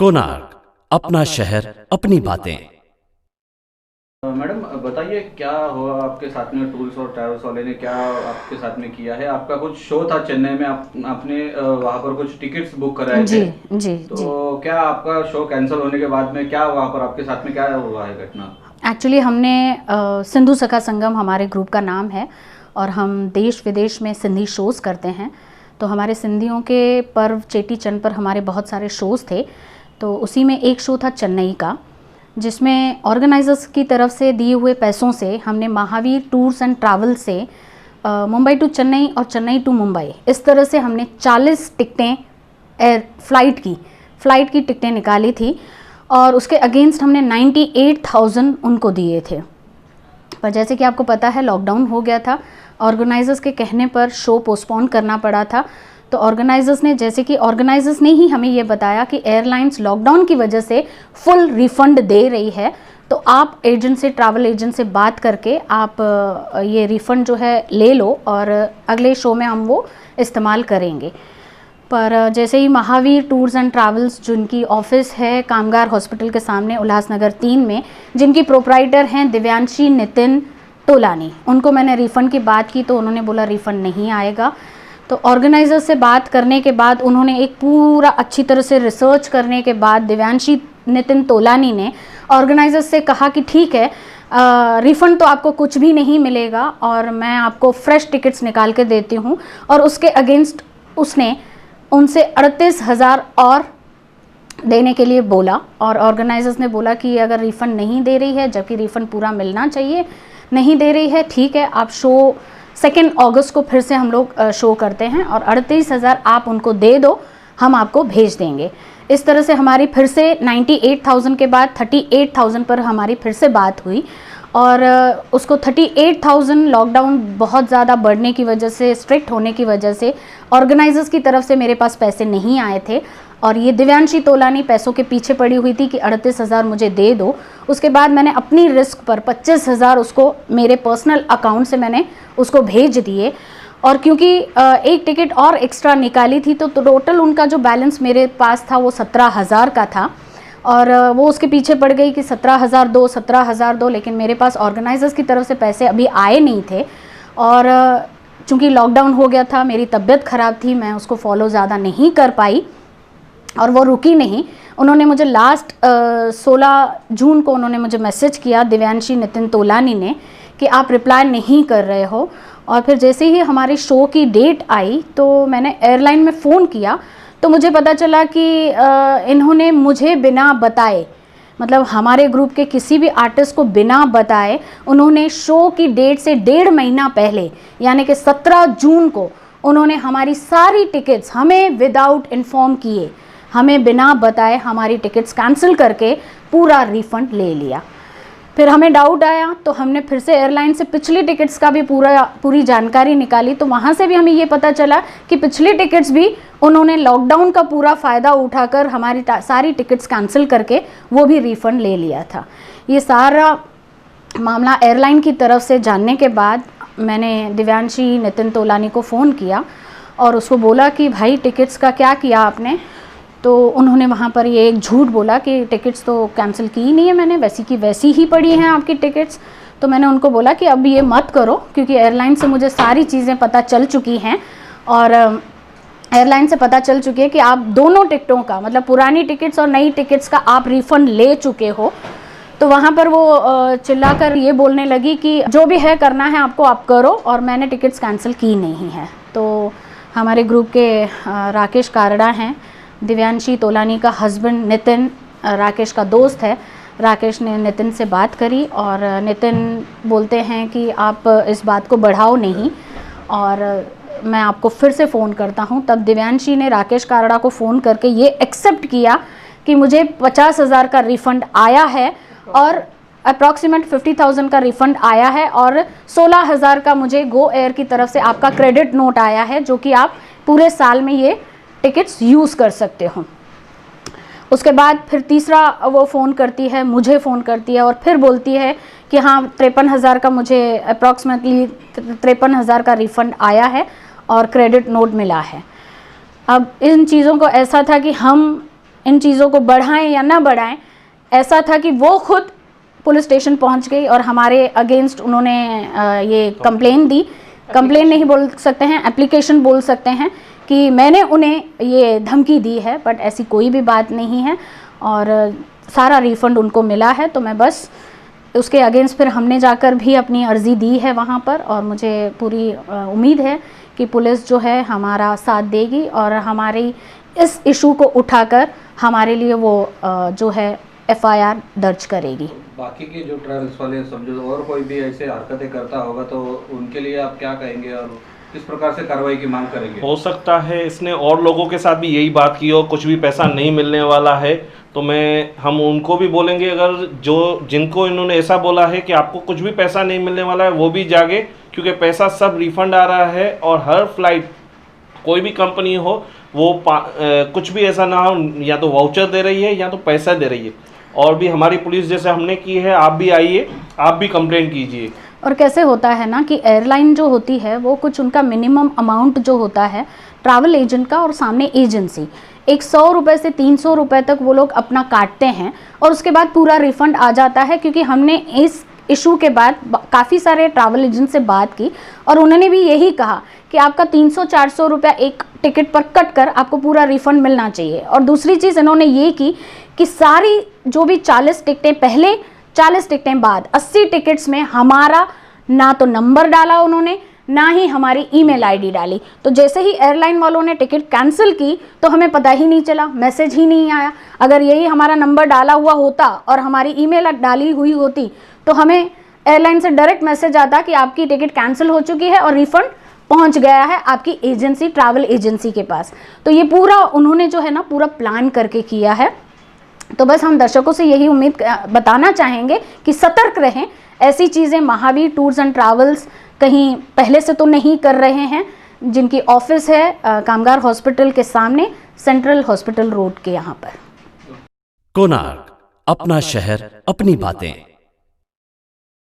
कोणार्क, अपना शहर अपनी बातें। मैडम बताइए क्या हुआ आपके साथ में, टूर्स और ट्रैवल्स वाले ने क्या आपके साथ में किया है? आपका कुछ शो था चेन्नई में, आपने वहाँ पर कुछ टिकट्स बुक कराए जी थे, जी तो जी। क्या आपका शो कैंसिल होने के बाद में क्या वहाँ पर आपके साथ में क्या हुआ है घटना? एक्चुअली हमने सिंधु सखा संगम हमारे ग्रुप का नाम है और हम देश विदेश में सिंधी शोज़ करते हैं। तो हमारे सिंधियों के पर्व चेटी चंद पर हमारे बहुत सारे शोज़ थे। तो उसी में एक शो था चेन्नई का, जिसमें ऑर्गेनाइजर्स की तरफ से दिए हुए पैसों से हमने महावीर टूर्स एंड ट्रैवल से मुंबई टू चेन्नई और चेन्नई टू मुंबई, इस तरह से हमने 40 टिकटें फ़्लाइट की टिकटें निकाली थी और उसके अगेंस्ट हमने 98,000 उनको दिए थे। पर जैसे कि आपको पता है लॉकडाउन हो गया था, ऑर्गेनाइजर्स के कहने पर शो पोस्टपोन करना पड़ा था। तो ऑर्गेनाइजर्स ने ही हमें ये बताया कि एयरलाइंस लॉकडाउन की वजह से फुल रिफ़ंड दे रही है, तो आप ट्रैवल एजेंट से बात करके आप ये रिफ़ंड जो है ले लो और अगले शो में हम वो इस्तेमाल करेंगे। पर जैसे ही महावीर टूर्स एंड ट्रैवल्स, जिनकी ऑफिस है कामगार हॉस्पिटल के सामने उल्लासनगर 3 में, जिनकी प्रोप्राइटर हैं दिव्यांशी नितिन तोलानी, उनको मैंने रिफ़ंड की बात की तो उन्होंने बोला रिफ़ंड नहीं आएगा। तो ऑर्गेनाइज़र से बात करने के बाद उन्होंने एक पूरा अच्छी तरह से रिसर्च करने के बाद दिव्यांशी नितिन तोलानी ने ऑर्गेनाइज़र से कहा कि ठीक है, रिफ़ंड तो आपको कुछ भी नहीं मिलेगा और मैं आपको फ्रेश टिकट्स निकाल के देती हूँ। और उसके अगेंस्ट उसने उनसे 38,000 और देने के लिए बोला और ऑर्गेनाइजर्स ने बोला कि अगर रिफ़ंड नहीं दे रही है, जबकि रिफ़ंड पूरा मिलना चाहिए, नहीं दे रही है, ठीक है, आप शो 2 अगस्त को फिर से हम लोग शो करते हैं और 38,000 आप उनको दे दो, हम आपको भेज देंगे। इस तरह से हमारी फिर से 98,000 के बाद 38,000 पर हमारी फिर से बात हुई और उसको 38,000 लॉकडाउन बहुत ज़्यादा बढ़ने की वजह से, स्ट्रिक्ट होने की वजह से ऑर्गेनाइजर्स की तरफ से मेरे पास पैसे नहीं आए थे और ये दिव्यांशी तोलानी पैसों के पीछे पड़ी हुई थी कि 38,000 मुझे दे दो। उसके बाद मैंने अपनी रिस्क पर 25,000 उसको मेरे पर्सनल अकाउंट से मैंने उसको भेज दिए और क्योंकि एक टिकट और एक्स्ट्रा निकाली थी तो टोटल उनका जो बैलेंस मेरे पास था वो 17,000 का था और वो उसके पीछे पड़ गई कि 17,000 दो, लेकिन मेरे पास ऑर्गेनाइजर्स की तरफ से पैसे अभी आए नहीं थे और चूँकि लॉकडाउन हो गया था, मेरी तबीयत ख़राब थी, मैं उसको फॉलो ज़्यादा नहीं कर पाई और वो रुकी नहीं। उन्होंने मुझे लास्ट 16 जून को उन्होंने मुझे मैसेज किया, दिव्यांशी नितिन तोलानी ने, कि आप रिप्लाई नहीं कर रहे हो। और फिर जैसे ही हमारे शो की डेट आई तो मैंने एयरलाइन में फ़ोन किया तो मुझे पता चला कि इन्होंने मुझे बिना बताए, मतलब हमारे ग्रुप के किसी भी आर्टिस्ट को बिना बताए, उन्होंने शो की डेट से 1.5 महीना पहले यानी कि 17 जून को उन्होंने हमारी सारी टिकट्स हमें विदाउट इन्फॉर्म किए, हमें बिना बताए हमारी टिकट्स कैंसिल करके पूरा रिफ़ंड ले लिया। फिर हमें डाउट आया तो हमने फिर से एयरलाइन से पिछली टिकट्स का भी पूरी जानकारी निकाली तो वहाँ से भी हमें ये पता चला कि पिछली टिकट्स भी उन्होंने लॉकडाउन का पूरा फ़ायदा उठाकर हमारी सारी टिकट्स कैंसिल करके वो भी रिफ़ंड ले लिया था। ये सारा मामला एयरलाइन की तरफ से जानने के बाद मैंने दिव्यांशी नितिन तोलानी को फ़ोन किया और उसको बोला कि भाई टिकट्स का क्या किया आपने? तो उन्होंने वहाँ पर ये एक झूठ बोला कि टिकट्स तो कैंसिल की ही नहीं है मैंने, वैसी की वैसी ही पड़ी हैं आपकी टिकट्स। तो मैंने उनको बोला कि अब ये मत करो, क्योंकि एयरलाइन से मुझे सारी चीज़ें पता चल चुकी हैं और एयरलाइन से पता चल चुकी है कि आप दोनों टिकटों का, मतलब पुरानी टिकट्स और नई टिकट्स का आप रिफ़ंड ले चुके हो। तो वहाँ पर वो चिल्लाकर ये बोलने लगी कि जो भी है करना है आपको आप करो और मैंने टिकट्स कैंसिल की नहीं है। तो हमारे ग्रुप के राकेश कारड़ा हैं, दिव्यांशी तोलानी का हस्बैंड नितिन राकेश का दोस्त है, राकेश ने नितिन से बात करी और नितिन बोलते हैं कि आप इस बात को बढ़ाओ नहीं और मैं आपको फिर से फ़ोन करता हूँ। तब दिव्यांशी ने राकेश कारड़ा को फ़ोन करके ये एक्सेप्ट किया कि मुझे 50,000 का रिफ़ंड आया है और अप्रॉक्सीमेट 50,000 का रिफ़ंड आया है और 16,000 का मुझे गो एयर की तरफ से आपका क्रेडिट नोट आया है, जो कि आप पूरे साल में ये टिकट्स यूज़ कर सकते हो। उसके बाद फिर तीसरा वो फ़ोन करती है, मुझे फ़ोन करती है और फिर बोलती है कि हाँ 53,000 का मुझे अप्रॉक्सीमेटली 53,000 का रिफ़ंड आया है और क्रेडिट नोट मिला है। अब इन चीज़ों को ऐसा था कि हम इन चीज़ों को बढ़ाएं या ना बढ़ाएं, ऐसा था कि वो खुद पुलिस स्टेशन पहुंच गई और हमारे अगेंस्ट उन्होंने ये कंप्लेन दी। कंप्लेन नहीं बोल सकते हैं, एप्लीकेशन बोल सकते हैं कि मैंने उन्हें ये धमकी दी है, बट ऐसी कोई भी बात नहीं है और सारा रिफ़ंड उनको मिला है। तो मैं बस उसके अगेंस्ट फिर हमने जाकर भी अपनी अर्ज़ी दी है वहाँ पर और मुझे पूरी उम्मीद है कि पुलिस जो है हमारा साथ देगी और हमारी इस इशू को उठाकर हमारे लिए वो जो है FIR दर्ज करेगी। बाकी के जो ट्रैवल्स वाले समझो और कोई भी ऐसे हरकतें करता होगा तो उनके लिए आप क्या कहेंगे और किस प्रकार से कार्रवाई की मांग करेंगे? हो सकता है इसने और लोगों के साथ भी यही बात की हो, कुछ भी पैसा नहीं मिलने वाला है तो हम उनको भी बोलेंगे, अगर जिनको इन्होंने ऐसा बोला है कि आपको कुछ भी पैसा नहीं मिलने वाला है वो भी जागे, क्योंकि पैसा सब रिफंड आ रहा है और हर फ्लाइट कोई भी कंपनी हो वो कुछ भी ऐसा ना हो, या तो वाउचर दे रही है या तो पैसा दे रही है। और भी हमारी पुलिस जैसे हमने की है, आप भी आइए, आप भी कंप्लेंट कीजिए। और कैसे होता है ना कि एयरलाइन जो होती है वो कुछ उनका मिनिमम अमाउंट जो होता है ट्रैवल एजेंट का और सामने एजेंसी, 100 रुपये से 300 रुपये तक वो लोग अपना काटते हैं और उसके बाद पूरा रिफ़ंड आ जाता है। क्योंकि हमने इस इशू के बाद काफ़ी सारे ट्रैवल एजेंट से बात की और उन्होंने भी यही कहा कि आपका 300-400 रुपया एक टिकट पर कट कर आपको पूरा रिफ़ंड मिलना चाहिए। और दूसरी चीज़ इन्होंने ये की कि सारी जो भी 40 टिकटें पहले, 40 टिकटें बाद, 80 टिकट्स में हमारा ना तो नंबर डाला उन्होंने, ना ही हमारी ईमेल आईडी डाली। तो जैसे ही एयरलाइन वालों ने टिकट कैंसिल की तो हमें पता ही नहीं चला, मैसेज ही नहीं आया। अगर यही हमारा नंबर डाला हुआ होता और हमारी ईमेल डाली हुई होती तो हमें एयरलाइन से डायरेक्ट मैसेज आता कि आपकी टिकट कैंसिल हो चुकी है और रिफ़ंड पहुंच गया है आपकी एजेंसी, ट्रैवल एजेंसी के पास। तो ये पूरा उन्होंने जो है ना पूरा प्लान करके किया है। तो बस हम दर्शकों से यही उम्मीद बताना चाहेंगे कि सतर्क रहें, ऐसी चीज़ें महावीर टूर्स एंड ट्रैवल्स कहीं पहले से तो नहीं कर रहे हैं, जिनकी ऑफिस है कामगार हॉस्पिटल के सामने, सेंट्रल हॉस्पिटल रोड के यहाँ पर। कोणार्क, अपना शहर अपनी बातें।